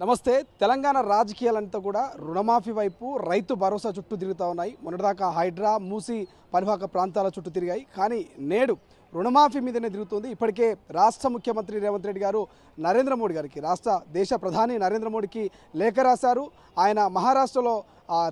నమస్తే. తెలంగాణ రాజకీయాలంతా కూడా రుణమాఫీ వైపు రైతు భరోసా చుట్టూ తిరుగుతూ ఉన్నాయి. మొన్నటిదాకా హైడ్రా మూసి పరివాహక ప్రాంతాల చుట్టూ తిరిగాయి. కానీ నేడు రుణమాఫీ మీదనే తిరుగుతుంది. ఇప్పటికే రాష్ట్ర ముఖ్యమంత్రి రేవంత్ రెడ్డి గారు నరేంద్ర మోడీ గారికి, దేశ ప్రధాని నరేంద్ర మోడీకి లేఖ రాశారు. ఆయన మహారాష్ట్రలో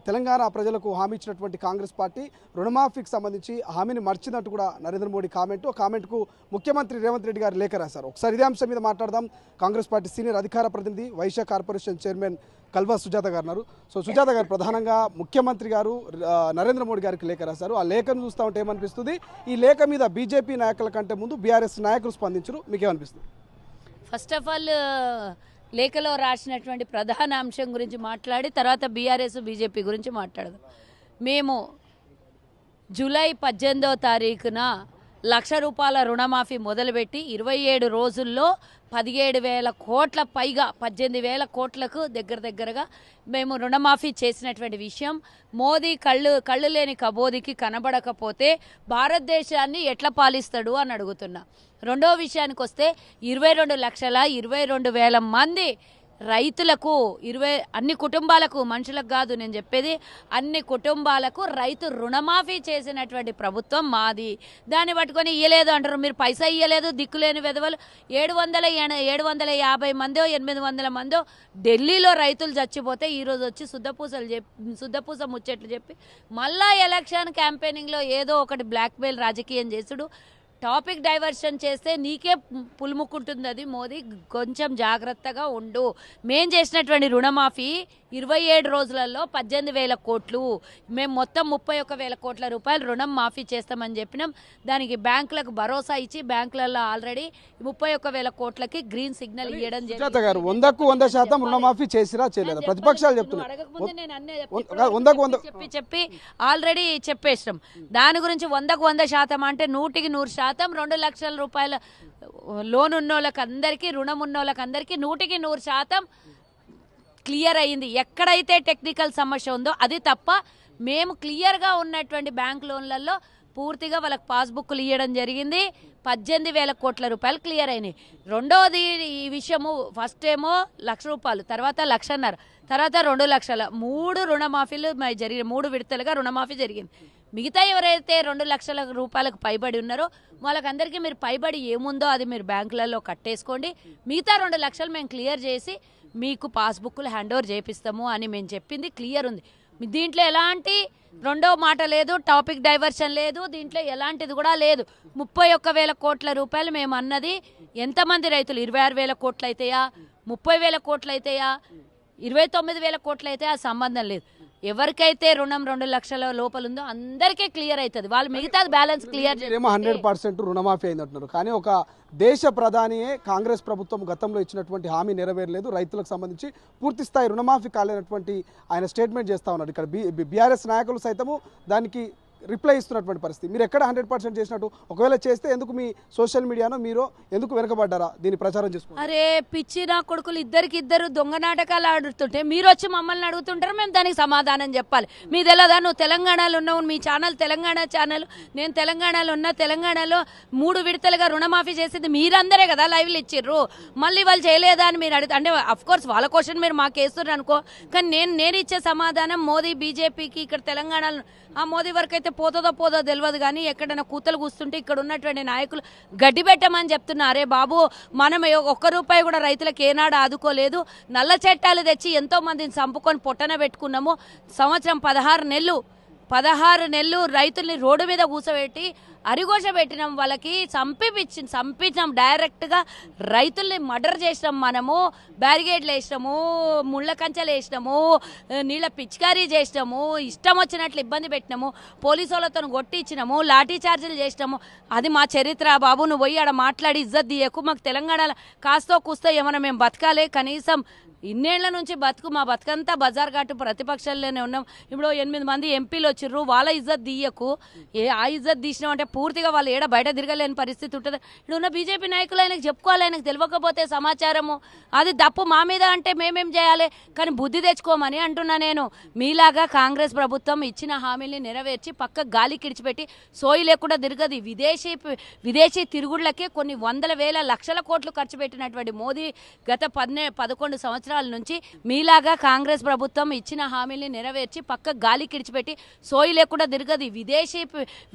తెలంగాణ ప్రజలకు హామీ ఇచ్చినటువంటి కాంగ్రెస్ పార్టీ రుణమాఫీకి సంబంధించి హామీని మర్చినట్టు కూడా నరేంద్ర మోడీ కామెంట్కు ముఖ్యమంత్రి రేవంత్ రెడ్డి గారు లేఖ రాశారు. ఒకసారి ఇదే అంశం మీద మాట్లాడదాం. కాంగ్రెస్ పార్టీ సీనియర్ అధికార ప్రతినిధి వైశ్య కార్పొరేషన్ చైర్మన్ కల్వా సుజాత గారు ఉన్నారు. సో సుజాత గారు, ప్రధానంగా ముఖ్యమంత్రి గారు నరేంద్ర మోడీ గారికి లేఖ రాశారు. ఆ లేఖను చూస్తూ ఉంటే ఏమనిపిస్తుంది? ఈ లేఖ మీద బీజేపీ నాయకుల కంటే ముందు బీఆర్ఎస్ నాయకులు స్పందించరు, మీకేమనిపిస్తుంది? ఫస్ట్ ఆఫ్ ఆల్ లేఖలో రాసినటువంటి ప్రధాన అంశం గురించి మాట్లాడి తర్వాత బీఆర్ఎస్ బీజేపీ గురించి మాట్లాడదాం. మేము జూలై 18వ తారీఖున ₹1,00,000 రుణమాఫీ మొదలుపెట్టి 27 రోజుల్లో 17,000 కోట్ల పైగా 18,000 కోట్లకు దగ్గరగా మేము రుణమాఫీ చేసినటువంటి విషయం మోదీ కళ్ళు లేని కబోదికి కనబడకపోతే భారతదేశాన్ని ఎట్లా పాలిస్తాడు అని అడుగుతున్నా. రెండో విషయానికి వస్తే 22,22,000 మంది రైతులకు అన్ని కుటుంబాలకు, మనుషులకు కాదు నేను చెప్పేది, అన్ని కుటుంబాలకు రైతు రుణమాఫీ చేసినటువంటి ప్రభుత్వం మాది. దాన్ని పట్టుకొని ఇయ్యలేదు అంటారు. మీరు పైసా ఇయ్యలేదు, దిక్కులేని వెధవలు. 750 మందో 800 మందో ఢిల్లీలో రైతులు చచ్చిపోతే ఈరోజు వచ్చి శుద్ధపూస ముచ్చట్లు చెప్పి మళ్ళా ఎలక్షన్ క్యాంపెయినింగ్లో ఏదో ఒకటి బ్లాక్మెయిల్ రాజకీయం చేసుడు, టాపిక్ డైవర్షన్ చేస్తే నీకే పులుముకుంటుంది. అది మోదీ, కొంచెం జాగ్రత్తగా ఉండు. మేం చేసినటువంటి రుణమాఫీ 27 రోజులలో 18,000 కోట్లు, మేము మొత్తం 31,000 కోట్ల రూపాయలు రుణం మాఫీ చేస్తామని చెప్పినాం. దానికి బ్యాంకులకు భరోసా ఇచ్చి బ్యాంకులలో ఆల్రెడీ 31,000 కోట్లకి గ్రీన్ సిగ్నల్ ఇవ్వడం జరిగింది. 100% రుణమాఫీ చేసిరా చేయలేదా? ప్రతిపక్షాలు చెప్తున్నారు. చెప్పి ఆల్రెడీ చెప్పేసినాం. దాని గురించి 100% అంటే 100% 2 లక్షల రూపాయల లోన్ ఉన్నోళ్ళకి అందరికీ, రుణం ఉన్నోళ్ళకి అందరికీ 100% క్లియర్ అయ్యింది. ఎక్కడైతే టెక్నికల్ సమస్య ఉందో అది తప్ప మేము క్లియర్గా ఉన్నటువంటి బ్యాంక్ లోన్లలో పూర్తిగా వాళ్ళకి పాస్బుక్లు ఇవ్వడం జరిగింది. 18,000 కోట్ల రూపాయలు క్లియర్ అయినాయి. రెండోది ఈ విషయము, ఫస్ట్ ఏమో ₹1,00,000, తర్వాత 1,50,000, తర్వాత 2 లక్షల, 3 రుణమాఫీలు జరిగిన 3 విడతలుగా రుణమాఫీ జరిగింది. మిగతా ఎవరైతే 2 లక్షల రూపాయలకు పైబడి ఉన్నారో వాళ్ళకందరికీ మీరు పైబడి ఏముందో అది మీరు బ్యాంకులలో కట్టేసుకోండి. మిగతా 2 లక్షలు మేము క్లియర్ చేసి మీకు పాస్బుక్లు హ్యాండ్ ఓవర్ చేపిస్తాము అని మేము చెప్పింది క్లియర్ ఉంది. దీంట్లో ఎలాంటి రెండో మాట లేదు, టాపిక్ డైవర్షన్ లేదు, దీంట్లో ఎలాంటిది కూడా లేదు. 31,000 కోట్ల రూపాయలు మేము అన్నది ఎంతమంది రైతులు? 26,000 కోట్లు అయితాయా, 30,000 కోట్లు అయితాయా, 29,000 కోట్లు అయితే ఆ సంబంధం లేదు. ఎవరికైతే రుణం 2 లక్షల లోపల ఉందో అందరికీ క్లియర్ అవుతుంది. వాళ్ళు మిగతా బ్యాలెన్స్ క్లియర్ 100% రుణమాఫీ అయిందంటున్నారు. కానీ ఒక దేశ ప్రధానియే కాంగ్రెస్ ప్రభుత్వం గతంలో ఇచ్చినటువంటి హామీ నెరవేరలేదు, రైతులకు సంబంధించి పూర్తి స్థాయి రుణమాఫీ కాలేనటువంటి ఆయన స్టేట్మెంట్ చేస్తా ఉన్నారు. ఇక్కడ బీఆర్ఎస్ నాయకులు సైతము దానికి రిప్లై ఇస్తున్నటువంటి పరిస్థితి. మీరు ఎక్కడ 100% చేసినట్టు? ఒకవేళ చేస్తే ఎందుకు మీ సోషల్ మీడియాలో మీరు ఎందుకు వెనకబడ్డారా దీన్ని ప్రచారం చేసుకుంటారు? అరే పిచ్చి నా కొడుకులు ఇద్దరు దొంగ నాటకాలు ఆడుతుంటే మీరు వచ్చి మమ్మల్ని అడుగుతుంటారు, మేము దానికి సమాధానం చెప్పాలి. మీ తెలదా? నువ్వు తెలంగాణలో ఉన్నావు, మీ ఛానల్ తెలంగాణ ఛానల్, నేను తెలంగాణలో ఉన్నా. తెలంగాణలో 3 విడతలుగా రుణమాఫీ చేసింది మీరందరే కదా, లైవ్లు ఇచ్చిర్రు. మళ్ళీ వాళ్ళు చేయలేదా అని మీరు అడిగితే, అంటే అఫ్కోర్స్ వాళ్ళ క్వశ్చన్ మీరు మాకు వేస్తున్నారు అనుకో, కానీ నేను ఇచ్చే సమాధానం మోదీ బీజేపీకి ఇక్కడ తెలంగాణలో ఆ మోదీ వరకు అయితే పోదో తెలియదు. కానీ ఎక్కడైనా కూతలు కూస్తుంటే ఇక్కడ ఉన్నటువంటి నాయకులు గడ్డి పెట్టమని చెప్తున్నారే బాబు. మనం ₹1 కూడా రైతులకు ఏనాడు ఆదుకోలేదు. నల్ల చట్టాలు తెచ్చి ఎంతో మందిని చంపుకొని పొట్టన పెట్టుకున్నాము. సంవత్సరం 16 నెలలు రైతుల్ని రోడ్డు మీద కూర్చోబెట్టి అరిగోష పెట్టినాం. వాళ్ళకి చంపించాం డైరెక్ట్గా. రైతుల్ని మర్డర్ చేసినాం. మనము బ్యారిగేడ్లు వేసినాము, ముళ్ళ కంచెలు వేసినాము, నీళ్ళ పిచికారీ చేసినాము, ఇష్టం వచ్చినట్లు ఇబ్బంది పెట్టినాము, పోలీసు వాళ్ళతో కొట్టించినాము, లాఠీ చార్జీలు చేసినాము. అది మా చరిత్ర బాబు. నువ్వు పోయి ఆడ మాట్లాడి ఇజ్జత్ తీయకు. మాకు తెలంగాణలో కాస్తో కూస్తో ఏమైనా మేము బతకాలి. కనీసం ఇన్నేళ్ల నుంచి మా బతుకంతా బజార్ ఘాటు ప్రతిపక్షాల్లోనే ఉన్నాం. ఇప్పుడు 8 మంది ఎంపీలు వచ్చిర్రు, వాళ్ళ ఇజ్జత్ తీయకు. ఆ ఇజ్జత్ తీసినామంటే పూర్తిగా వాళ్ళు ఏడ బయట తిరగలేని పరిస్థితి ఉంటుంది. ఇక్కడ ఉన్న బీజేపీ నాయకులు ఆయనకు చెప్పుకోవాలి, ఆయనకు తెలియకపోతే సమాచారము అది తప్పు మా మీద అంటే మేమేం చేయాలి, కానీ బుద్ధి తెచ్చుకోమని అంటున్నా నేను. మీలాగా కాంగ్రెస్ ప్రభుత్వం ఇచ్చిన హామీల్ని నెరవేర్చి పక్క గాలి కిడిచిపెట్టి సోయి లేకుండా తిరగదు. విదేశీ తిరుగుళ్ళకే కొన్ని వందల వేల లక్షల కోట్లు ఖర్చు పెట్టినటువంటి మోదీ గత 11 సంవత్సరాల నుంచి మీలాగా కాంగ్రెస్ ప్రభుత్వం ఇచ్చిన హామీల్ని నెరవేర్చి పక్క గాలి కిడిచిపెట్టి సోయి లేకుండా తిరగదు.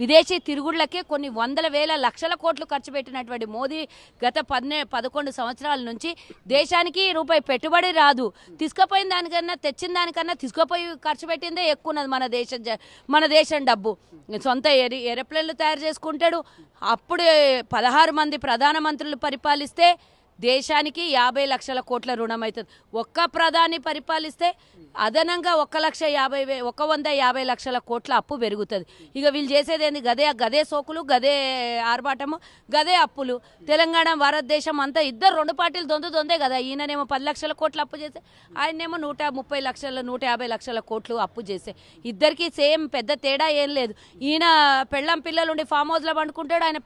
విదేశీ తిరుగుళ్ళకే కొన్ని వందల వేల లక్షల కోట్లు ఖర్చు పెట్టినటువంటి మోదీ గత 11 సంవత్సరాల నుంచి దేశానికి రూపాయి పెట్టుబడి రాదు. తీసుకుపోయిన దానికన్నా తెచ్చిన దానికన్నా తీసుకుపోయి ఖర్చు పెట్టిందే ఎక్కువ ఉన్నది మన దేశం డబ్బు. సొంత ఏరోప్లేన్లు తయారు చేసుకుంటాడు. అప్పుడే 16 మంది ప్రధానమంత్రులు పరిపాలిస్తే దేశానికి 50 లక్షల కోట్ల రుణం అవుతుంది. ఒక్క ప్రధాని పరిపాలిస్తే అదనంగా 150 లక్షల కోట్ల అప్పు పెరుగుతుంది. ఇక వీళ్ళు చేసేది ఏంది? గదే సోకులు, గదే ఆర్భాటము, గదే అప్పులు. తెలంగాణ భారతదేశం అంతా ఇద్దరు 2 పార్టీలు దొందే కదా. ఈయననేమో 10 లక్షల కోట్ల అప్పు చేస్తే, ఆయనేమో 130 లక్షల 150 లక్షల కోట్లు అప్పు చేస్తే ఇద్దరికి సేమ్ పెద్ద తేడా ఏం లేదు. ఈయన పెళ్ళాం పిల్లలు ఉండి ఫామ్ హౌస్లో పండుకుంటాడు, ఆయన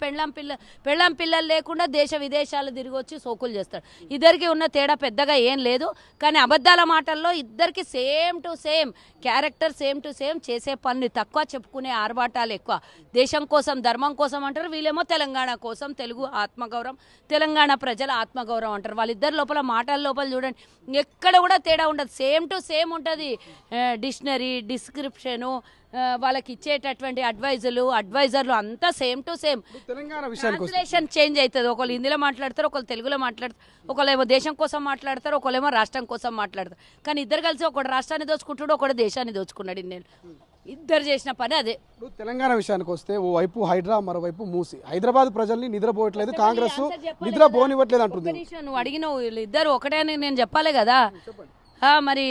పెళ్ళాం పిల్లలు లేకుండా దేశ విదేశాలు తిరిగి వచ్చి సోకులు చేస్తాడు. ఇద్దరికి ఉన్న తేడా పెద్దగా ఏం లేదు. కానీ అబద్ధాల మాటల్లో ఇద్దరికి same to same character, same to same, చేసే పనులు తక్కువ, చెప్పుకునే ఆర్భాటాలు ఎక్కువ. దేశం కోసం ధర్మం కోసం అంటారు, వీళ్ళేమో తెలంగాణ కోసం, తెలుగు ఆత్మగౌరవం, తెలంగాణ ప్రజల ఆత్మగౌరవం అంటారు. వాళ్ళిద్దరు లోపల మాటల లోపల చూడండి ఎక్కడ కూడా తేడా ఉండదు, సేమ్ టు సేమ్ ఉంటుంది. డిక్షనరీ, డిస్క్రిప్షను, వాళ్ళకి ఇచ్చేటటువంటి అడ్వైజర్లు అంతా same to same. Telangana translation change అవుతుంది. ఒకళ్ళు హిందీలో మాట్లాడతారు, ఒకళ్ళు తెలుగులో మాట్లాడతారు, ఒకళ్ళేమో దేశం కోసం మాట్లాడతారు, ఒకళ్ళేమో రాష్ట్రం కోసం మాట్లాడతారు. కానీ ఇద్దరు కలిసి ఒకటి రాష్ట్రాన్ని దోచుకుంటాడు, ఒకటి దేశాన్ని దోచుకున్నాడు. నేను ఇద్దరు చేసిన పని అదే. తెలంగాణ విషయానికి వస్తే ఓ వైపు హైడ్రా, మరోవైపు మూసి. హైదరాబాద్ ప్రజల్ని నిద్రపోవట్లేదు, కాంగ్రెస్ నిద్రపోనివ్వట్లేదు అంటుంది. నువ్వు అడిగిన ఇద్దరు ఒకటే అని నేను చెప్పాలి కదా. మరి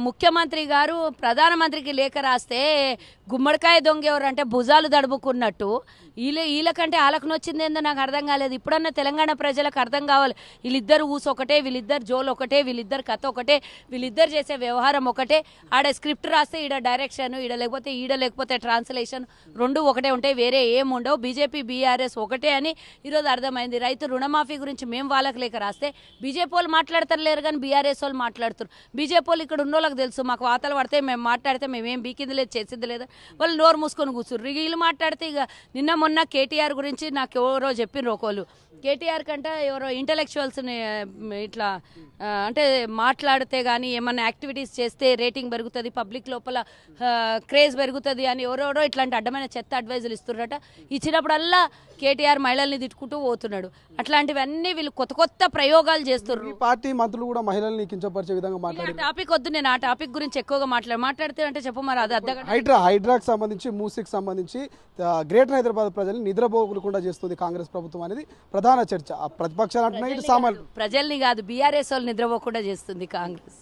ముఖ్యమంత్రి గారు ప్రధానమంత్రికి లేఖ రాస్తే గుమ్మడికాయ దొంగ ఎవరు అంటే భుజాలు దడుపుకున్నట్టు వీళ్ళకంటే వాళ్ళకు నొచ్చింది ఏందో నాకు అర్థం కాలేదు. ఇప్పుడన్నా తెలంగాణ ప్రజలకు అర్థం కావాలి. వీళ్ళిద్దరు ఊసు ఒకటే, వీళ్ళిద్దరు జోలు ఒకటే, వీళ్ళిద్దరు కథ ఒకటే, వీళ్ళిద్దరు చేసే వ్యవహారం ఒకటే. ఆడ స్క్రిప్ట్ రాస్తే ఈడ డైరెక్షన్, ఈడ లేకపోతే ట్రాన్స్లేషన్, రెండు ఒకటే ఉంటాయి, వేరే ఏం ఉండవు. బీజేపీ బీఆర్ఎస్ ఒకటే అని ఈరోజు అర్థమైంది. రైతు రుణమాఫీ గురించి మేము వాళ్ళకి లేఖ రాస్తే బీజేపీ వాళ్ళు మాట్లాడతారు లేరు, కానీ బీఆర్ఎస్ వాళ్ళు మాట్లాడుతారు. బీజేపీ వాళ్ళు ఇక్కడ ఉన్నోళ్ళకి తెలుసు, మాకు వార్తలు పడితే మేము మాట్లాడితే మేమేం బీకింది లేదు, చేసింది లేదు, వాళ్ళు నోరు మూసుకొని కూర్చుర్రు. వీళ్ళు మాట్లాడితే ఇక మొన్న కేటీఆర్ గురించి నాకు ఎవరో చెప్పిన ఒకళ్ళు, కేటీఆర్ కంటే ఎవరో ఇంటలెక్చువల్స్ని ఇట్లా అంటే మాట్లాడితే కానీ ఏమన్నా యాక్టివిటీస్ చేస్తే రేటింగ్ పెరుగుతుంది, పబ్లిక్ లోపల క్రేజ్ పెరుగుతుంది అని ఎవరెవరో ఇట్లాంటి అడ్డమైన చెత్త అడ్వైజులు ఇస్తున్నారట. ఇచ్చినప్పుడల్లా కేటీఆర్ మహిళల్ని తిట్టుకుంటూ పోతున్నాడు. అట్లాంటివన్నీ వీళ్ళు కొత్త ప్రయోగాలు చేస్తున్నారు. పార్టీ మంత్రులు కూడా మహిళల్ని కించపరిచే విధంగా మాట్లాడారు. టాపిక్ వద్దు, నేను ఆ టాపిక్ గురించి ఎక్కువగా మాట్లాడితే అంటే చెప్పు మరి. అది హైడ్రాకి సంబంధించి, మూసీకి సంబంధించి గ్రేటర్ హైదరాబాద్ ప్రజల్ని నిద్రపోకుండా చేస్తుంది కాంగ్రెస్ ప్రభుత్వం అనేది ప్రధాన చర్చ. ప్రతిపక్షాలు అంటున్నాయి, సామాన్యులు ప్రజల్ని కాదు బీఆర్ఎస్ వాళ్ళు నిద్రపోకుండా చేస్తుంది కాంగ్రెస్.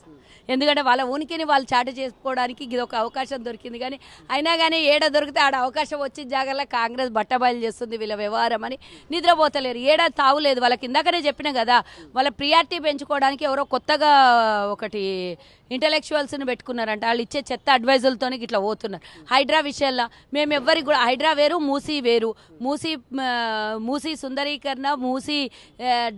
ఎందుకంటే వాళ్ళ ఉనికిని వాళ్ళు చాటు చేసుకోవడానికి ఇది ఒక అవకాశం దొరికింది. కానీ అయినా కానీ ఏడ దొరికితే ఆడ అవకాశం వచ్చిన జాగాలో కాంగ్రెస్ బట్టబయలు చేస్తుంది వీళ్ళ వ్యవహారం అని నిద్రపోతలేరు. ఏడ తావులేదు వాళ్ళకి. ఇందాకనే చెప్పిన కదా, వాళ్ళ ప్రియారిటీ పెంచుకోవడానికి ఎవరో కొత్తగా ఒకటి ఇంటలెక్చువల్స్ని పెట్టుకున్నారంట. వాళ్ళు ఇచ్చే చెత్త అడ్వైజులతో ఇట్లా పోతున్నారు. హైడ్రా విషయాల్లో మేము ఎవ్వరికి కూడా, హైడ్రా వేరు, మూసీ వేరు, మూసీ సుందరీకరణ, మూసీ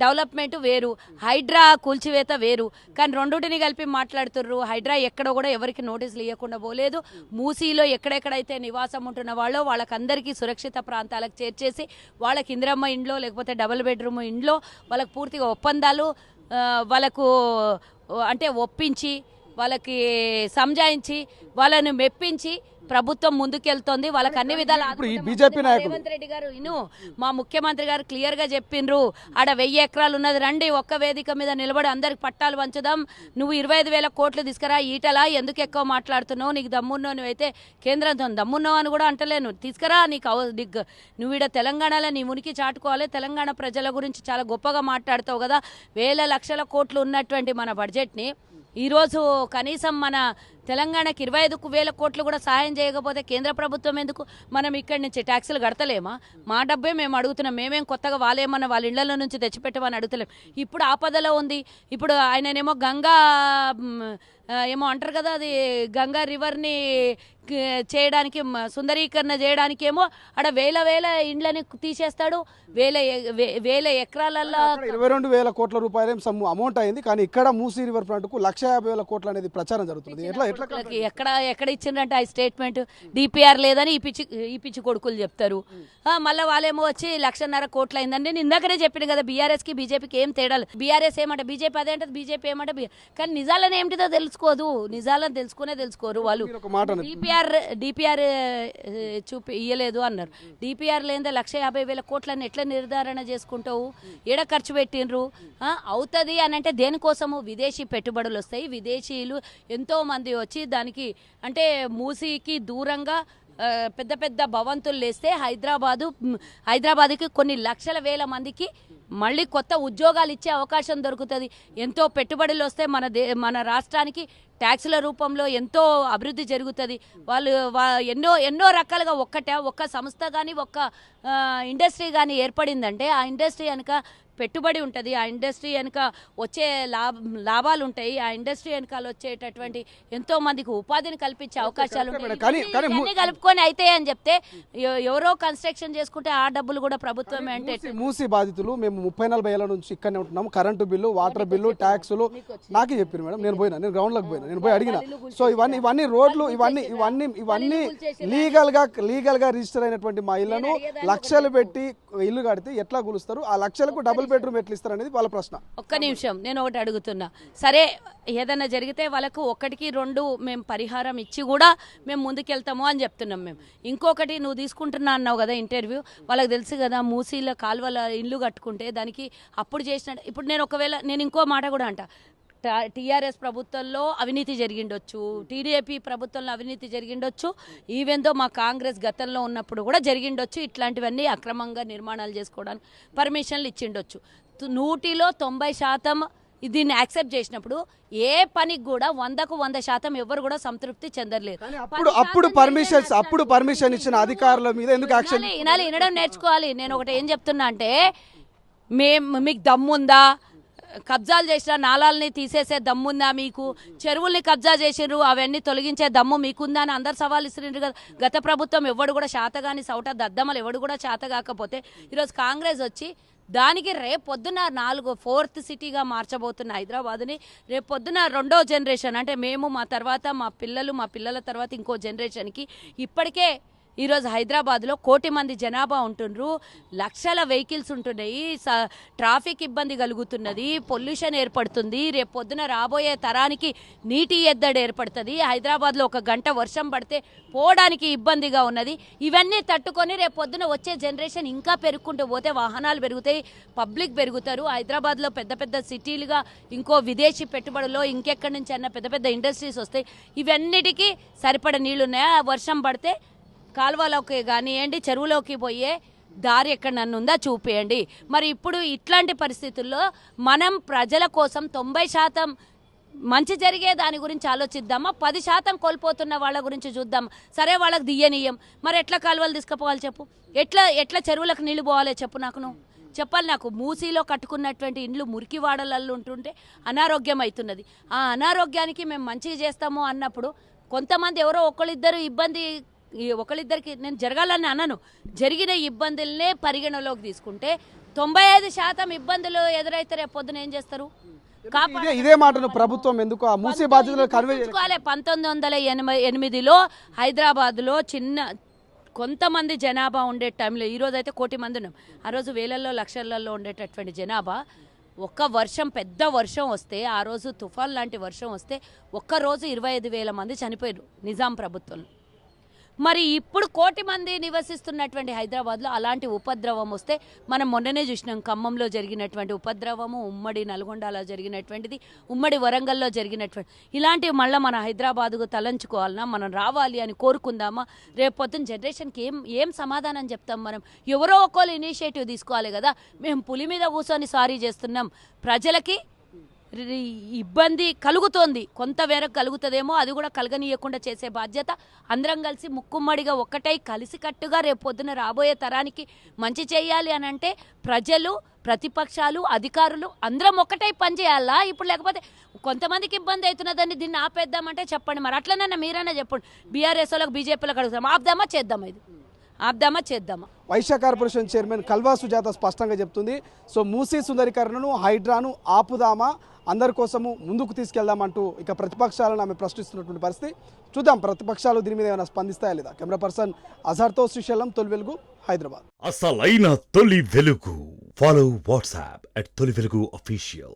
డెవలప్మెంట్ వేరు, హైడ్రా కూల్చివేత వేరు. కానీ రెండుటిని కలిపి మాట్లాడుతుర్రు. హైడ్రా ఎక్కడ కూడా ఎవరికి నోటీసులు ఇవ్వకుండా పోలేదు. మూసీలో ఎక్కడెక్కడైతే నివాసం ఉంటున్న వాళ్ళో వాళ్ళకందరికీ సురక్షిత ప్రాంతాలకు చేర్చేసి వాళ్ళకి ఇందిరమ్మ ఇండ్లో లేకపోతే డబుల్ బెడ్రూమ్ ఇండ్లో వాళ్ళకు పూర్తిగా ఒప్పందాలు వాళ్ళకు అంటే ఒప్పించి, వాళ్ళకి సంజాయించి, వాళ్ళని మెప్పించి ప్రభుత్వం ముందుకెళ్తోంది. వాళ్ళకి అన్ని విధాలు రేవంత్ రెడ్డి గారు మా ముఖ్యమంత్రి గారు క్లియర్ గా చెప్పిండ్రు, ఆడ 1000 ఎకరాలు ఉన్నది, రండి ఒక్క వేదిక మీద నిలబడి అందరికి పట్టాలు పంచుదాం, నువ్వు 25,000 కోట్లు తీసుకురా, ఈటలా ఎందుకు ఎక్కువ మాట్లాడుతున్నావు, నీకు దమ్మున్నావు, నువ్వైతే కేంద్రంతో దమ్మున్నావు అని కూడా అంటలేను, తీసుకురా, నువ్వు ఈడ తెలంగాణలో నీ ఉనికి చాటుకోవాలి, తెలంగాణ ప్రజల గురించి చాలా గొప్పగా మాట్లాడుతావు కదా, వేల లక్షల కోట్లు ఉన్నటువంటి మన బడ్జెట్ని ఈరోజు కనీసం మన తెలంగాణకి 25,000 కోట్లు కూడా సహాయం చేయకపోతే కేంద్ర ప్రభుత్వం ఎందుకు? మనం ఇక్కడి నుంచి ట్యాక్సులు కడతలేమా? మా డబ్బే మేము అడుగుతున్నాం. మేమేం కొత్తగా వాళ్ళేమన్నా వాళ్ళ ఇళ్లలో నుంచి తెచ్చిపెట్టమని అడుగుతలేం. ఇప్పుడు ఆపదలో ఉంది. ఇప్పుడు ఆయననేమో గంగా ఏమో అంటారు కదా, అది గంగా రివర్ని చేయడానికి సుందరీకరణ చేయడానికి ఏమో ఆడ వేల ఇండ్లని తీసేస్తాడు. వేల ఎకరాలలో 22,000 కోట్ల రూపాయలు అమౌంట్ అయింది. కానీ ఇక్కడ మూసీ రివర్ ఫ్రంట్ కు 1,50,000 కోట్లు అనేది ప్రచారం జరుగుతుంది. ఎక్కడ ఇచ్చిండ్రంటే ఆ స్టేట్మెంట్ డిపిఆర్ లేదని ఈ పిచ్చి కొడుకులు చెప్తారు. మళ్ళీ వాళ్ళేమో వచ్చి 1,50,000 కోట్లు అయిందని నేను ఇందాకనే చెప్పిన కదా. బీఆర్ఎస్ కి బీజేపీకి ఏం తేడాలి? బీఆర్ఎస్ ఏమంటే బీజేపీ అదేంటది, బీజేపీ ఏమంటే కానీ నిజాలను ఏమిటిదో తెలుసుకోదు. నిజాలను తెలుసుకోరు వాళ్ళు. డిపిఆర్ ఇయ్యలేదు అన్నారు. డిపిఆర్ లేదా 1,50,000 కోట్లని ఎట్లా నిర్ధారణ చేసుకుంటావు? ఏడ ఖర్చు పెట్టినరు? అవుతుంది అని అంటే దేనికోసము? విదేశీ పెట్టుబడులు వస్తాయి. విదేశీయులు ఎంతో మంది వచ్చి దానికి మూసీకి దూరంగా పెద్ద పెద్ద భవంతులు లేస్తే హైదరాబాద్కి కొన్ని లక్షల వేల మందికి మళ్ళీ కొత్త ఉద్యోగాలు ఇచ్చే అవకాశం దొరుకుతుంది. ఎంతో పెట్టుబడులు వస్తే మన రాష్ట్రానికి ట్యాక్సుల రూపంలో ఎంతో అభివృద్ధి జరుగుతుంది. వాళ్ళు ఎన్నో రకాలుగా ఒక్క సంస్థ కానీ ఒక్క ఇండస్ట్రీ కానీ ఏర్పడిందంటే ఆ ఇండస్ట్రీ వెనుక పెట్టుబడి ఉంటుంది. ఆ ఇండస్ట్రీ వెనుక వచ్చే లాభాలు ఉంటాయి. ఆ ఇండస్ట్రీ వెనకాల వచ్చేటటువంటి ఎంతో మందికి ఉపాధిని కల్పించే అవకాశాలు ఉంటాయి. కలుపుకొని అయితే అని చెప్తే ఎవరో కన్స్ట్రక్షన్ చేసుకుంటే ఆ డబ్బులు కూడా ప్రభుత్వమే. అంటే మూసీ బాధితులు మేము 30-40 ఏళ్ల నుంచి ఇక్కడనే ఉంటున్నాము. కరెంటు బిల్లు, వాటర్ బిల్లు, ట్యాక్సులు నాకే చెప్పారు మేడం. నేను గ్రౌండ్లోకి పోయినా, నేను పోయి అడిగిన. సో ఇవన్నీ రోడ్లు ఇవన్నీ లీగల్ గా రిజిస్టర్ అయినటువంటి మా ఇళ్లను లక్షలు పెట్టి ఇల్లు కడితే ఎట్లా కూలుస్తారు? ఆ లక్షలకు డబుల్ బెడ్రూమ్ ఎట్లా ఇస్తారు అనేది వాళ్ళ ప్రశ్న. ఒక్క నిమిషం, నేను ఒకటి అడుగుతున్నా. సరే, ఏదైనా జరిగితే వాళ్ళకు 1-2 మేము పరిహారం ఇచ్చి కూడా మేము ముందుకెళ్తాము అని చెప్తున్నాం. మేము ఇంకొకటి నువ్వు తీసుకుంటున్నా అన్నావు కదా ఇంటర్వ్యూ, వాళ్ళకి తెలుసు కదా మూసీల కాలువల ఇల్లు కట్టుకుంటే దానికి అప్పుడు చేసిన. ఇప్పుడు నేను ఇంకో మాట కూడా అంట. టీఆర్ఎస్ ప్రభుత్వంలో అవినీతి జరిగిండొచ్చు, టీడీపీ ప్రభుత్వంలో అవినీతి జరిగిండొచ్చు, ఈవెందో మా కాంగ్రెస్ గతంలో ఉన్నప్పుడు కూడా జరిగిండొచ్చు. ఇట్లాంటివన్నీ అక్రమంగా నిర్మాణాలు చేసుకోవడానికి పర్మిషన్లు ఇచ్చిండొచ్చు. 100% దీన్ని యాక్సెప్ట్ చేసినప్పుడు ఏ పనికి కూడా 100% ఎవరు కూడా సంతృప్తి చెందలేరు. అప్పుడు పర్మిషన్ ఇచ్చిన అధికారుల మీద ఎందుకు యాక్షన్? వినడం నేర్చుకోవాలి. నేను ఒకటి ఏం చెప్తున్నా అంటే, మీకు దమ్ముందా? కబ్జాలు చేసిన నాలాలని తీసేసే దమ్ముందా మీకు? చెరువుల్ని కబ్జా చేసిర్రు, అవన్నీ తొలగించే దమ్ము మీకుందా అని అందరు సవాల్ ఇస్తున్నారు కదా. గత ప్రభుత్వం ఎవడు కూడా శాతగాని సౌట దద్దమ్మలు ఎవడు కూడా శాత కాకపోతే ఈరోజు కాంగ్రెస్ వచ్చి దానికి రేపొద్దున 4th సిటీగా మార్చబోతున్న హైదరాబాద్ని రేపొద్దున 2వ జనరేషన్ అంటే మేము, మా తర్వాత మా పిల్లల తర్వాత ఇంకో జనరేషన్కి ఇప్పటికే ఈరోజు హైదరాబాద్లో 1 కోటి మంది జనాభా ఉంటుండ్రు, లక్షల వెహికల్స్ ఉంటున్నాయి, ట్రాఫిక్ ఇబ్బంది కలుగుతున్నది, పొల్యూషన్ ఏర్పడుతుంది, రేపు పొద్దున రాబోయే తరానికి నీటి ఎద్దడి ఏర్పడుతుంది. హైదరాబాద్లో 1 గంట వర్షం పడితే పోవడానికి ఇబ్బందిగా ఉన్నది. ఇవన్నీ తట్టుకొని రేపు పొద్దున వచ్చే జనరేషన్ ఇంకా పెరుగుకుంటూ పోతే వాహనాలు పెరుగుతాయి, పబ్లిక్ పెరుగుతారు. హైదరాబాద్లో పెద్ద సిటీలుగా ఇంకో విదేశీ పెట్టుబడులు ఇంకెక్కడి నుంచి అన్న పెద్ద ఇండస్ట్రీస్ వస్తాయి. ఇవన్నిటికీ సరిపడ నీళ్లున్నాయా? వర్షం పడితే కాలువలోకి కానివ్వండి, చెరువులోకి పోయే దారి ఎక్కడన్నా ఉందా చూపేయండి. మరి ఇప్పుడు ఇట్లాంటి పరిస్థితుల్లో మనం ప్రజల కోసం 90% మంచి జరిగే దాని గురించి ఆలోచిద్దామా? 10% కోల్పోతున్న వాళ్ళ గురించి చూద్దాం. సరే, వాళ్ళకి దియ్యనీయం, మరి ఎట్లా కాలువలు తీసుకుపోవాలి చెప్పు? ఎట్లా చెరువులకు నీళ్లు పోవాలి చెప్పు? చెప్పాలి నాకు. మూసీలో కట్టుకున్నటువంటి ఇండ్లు మురికి వాడలల్లో ఉంటుంటే అనారోగ్యం అవుతున్నది. ఆ అనారోగ్యానికి మేము మంచిగా చేస్తాము అన్నప్పుడు కొంతమంది ఎవరో ఒకళ్ళిద్దరికి నేను జరగాలని అన్నాను, జరిగిన ఇబ్బందులనే పరిగణలోకి తీసుకుంటే 95% ఇబ్బందులు ఎదురైతే రేపు పొద్దున ఏం చేస్తారు? ఇదే మాటను ప్రభుత్వం ఎందుకు ఆ మూసీ బాధ్యతలు కన్వే చేసుకోవాలి? 1988లో హైదరాబాద్లో కొంతమంది జనాభా ఉండే టైంలో, ఈరోజు అయితే 1 కోటి మంది ఉన్నాం, ఆ రోజు వేలల్లో లక్షలలో ఉండేటటువంటి జనాభా పెద్ద వర్షం వస్తే, ఆ రోజు తుఫాన్ లాంటి వర్షం వస్తే ఒక్కరోజు 25,000 మంది చనిపోయారు నిజాం ప్రభుత్వంలో. మరి ఇప్పుడు 1 కోటి మంది నివసిస్తున్నటువంటి హైదరాబాద్లో అలాంటి ఉపద్రవం వస్తే మనం మొన్ననే చూసినాం. ఖమ్మంలో జరిగినటువంటి ఉపద్రవము, ఉమ్మడి నల్గొండలో జరిగినటువంటిది, ఉమ్మడి వరంగల్లో జరిగినటువంటి ఇలాంటివి మళ్ళీ మన హైదరాబాద్కు తలంచుకోవాలన్నా, మనం రావాలి అని కోరుకుందామా? రేపు పొద్దున్న జనరేషన్కి ఏం సమాధానం చెప్తాం మనం? ఎవరో ఒకళ్ళు ఇనిషియేటివ్ తీసుకోవాలి కదా. మేము పులి మీద కూర్చొని సారీ చేస్తున్నాం, ప్రజలకి ఇబ్బంది కలుగుతోంది, కొంతమేరకు కలుగుతుందేమో, అది కూడా కలగనీయకుండా చేసే బాధ్యత అందరం కలిసి ముక్కుమ్మడిగా ఒక్కటై కలిసికట్టుగా రేపు పొద్దున రాబోయే తరానికి మంచి చేయాలి అని అంటే ప్రజలు, ప్రతిపక్షాలు, అధికారులు అందరం ఒక్కటై పనిచేయాలా. ఇప్పుడు లేకపోతే కొంతమందికి ఇబ్బంది అవుతున్నదని దీన్ని ఆపేద్దామంటే చెప్పండి, మరి అట్లనైనా మీరైనా చెప్పండి. బీఆర్ఎస్ వాళ్ళకి, బీజేపీలకు అడుగుతాం, ఆపుదామా చేద్దామా, ఇది ఆపుదామా చేద్దామా. వైశ్య కార్పొరేషన్ చైర్మన్ కల్వా సుజాత స్పష్టంగా చెప్తుంది. సో మూసీ సుందరీకరణను, హైడ్రాను ఆపుదామా, అందరి కోసము ముందుకు తీసుకెళ్దామంటూ ఇక ప్రతిపక్షాలను ఆమె ప్రశ్నిస్తున్నటువంటి పరిస్థితి. చూద్దాం ప్రతిపక్షాలు దీని మీద ఏమైనా స్పందిస్తాయా లేదా. కెమెరా పర్సన్ అజర్తో శ్రీశైలం, తొలి వెలుగు, హైదరాబాద్. అసలైన తొలి వెలుగు. ఫాలో వాట్సాప్ @తొలి వెలుగు official.